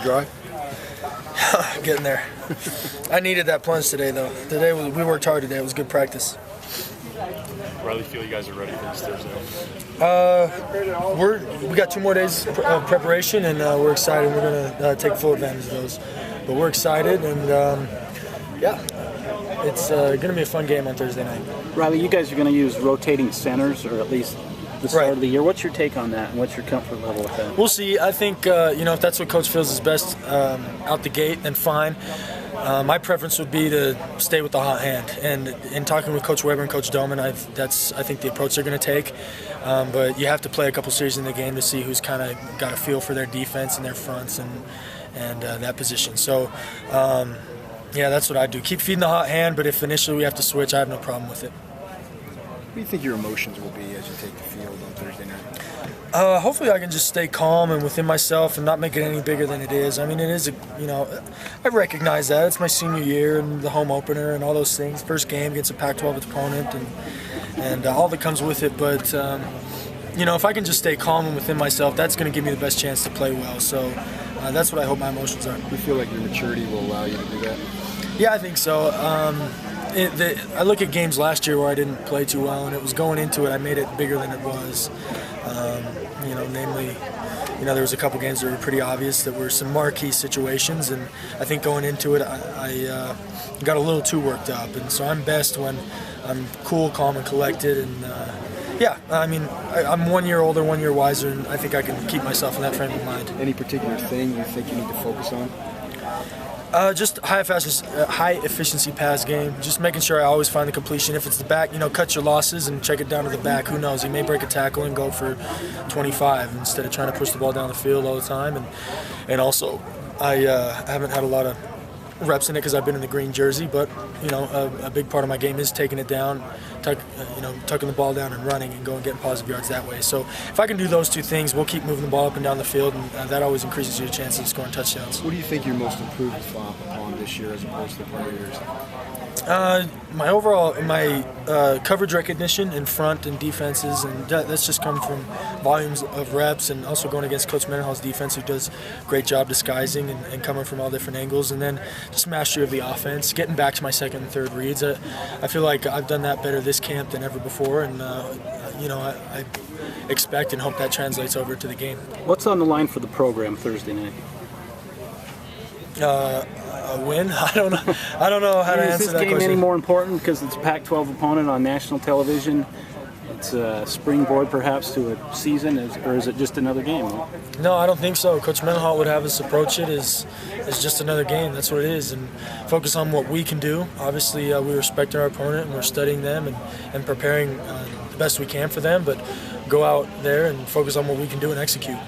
dry? Getting there. I needed that plunge today, though. We worked hard today. It was good practice. Riley, feel you guys are ready for this Thursday? We got 2 more days of preparation, and we're excited. We're going to take full advantage of those. But we're excited, and it's going to be a fun game on Thursday night. Riley, you guys are going to use rotating centers, or at least the start of the year. What's your take on that, and what's your comfort level with that? We'll see. I think if that's what Coach feels is best out the gate, then fine. My preference would be to stay with the hot hand. And in talking with Coach Weber and Coach Doman, that's I think the approach they're going to take. But you have to play a couple series in the game to see who's kind of got a feel for their defense and their fronts and that position. So, that's what I do. Keep feeding the hot hand, but if initially we have to switch, I have no problem with it. What do you think your emotions will be as you take the field on Thursday night? Hopefully I can just stay calm and within myself and not make it any bigger than it is. I mean, it is, I recognize that. It's my senior year and the home opener and all those things. First game against a Pac-12 opponent and all that comes with it. But, if I can just stay calm and within myself, that's going to give me the best chance to play well. So that's what I hope my emotions are. Do you feel like your maturity will allow you to do that? Yeah, I think so. I look at games last year where I didn't play too well, and it was going into it, I made it bigger than it was. Namely, there was a couple games that were pretty obvious that were some marquee situations, and I think going into it, I got a little too worked up, and so I'm best when I'm cool, calm, and collected, and I'm 1 year older, 1 year wiser, and I think I can keep myself in that frame of mind. Any particular thing you think you need to focus on? Just high efficiency pass game. Just making sure I always find the completion. If it's the back, cut your losses and check it down to the back. Who knows? He may break a tackle and go for 25 instead of trying to push the ball down the field all the time. And also, I haven't had a lot of reps in it because I've been in the green jersey, but a big part of my game is taking it down, tucking the ball down and running and going getting positive yards that way. So if I can do those 2 things, we'll keep moving the ball up and down the field, and that always increases your chances of scoring touchdowns. What do you think you're most improved upon this year as opposed to the prior years? My coverage recognition in front and defenses, and that's just come from volumes of reps, and also going against Coach Mendenhall's defense, who does a great job disguising and coming from all different angles, and then just mastery of the offense, getting back to my second and third reads. I feel like I've done that better this camp than ever before, and I expect and hope that translates over to the game. What's on the line for the program Thursday night? A win? I don't know how to answer that question. Is this game any more important because it's a Pac-12 opponent on national television? It's a springboard perhaps to a season, or is it just another game? No, I don't think so. Coach Mendenhall would have us approach it as just another game. That's what it is, and focus on what we can do. Obviously, we respect our opponent and we're studying them and preparing the best we can for them, but go out there and focus on what we can do and execute.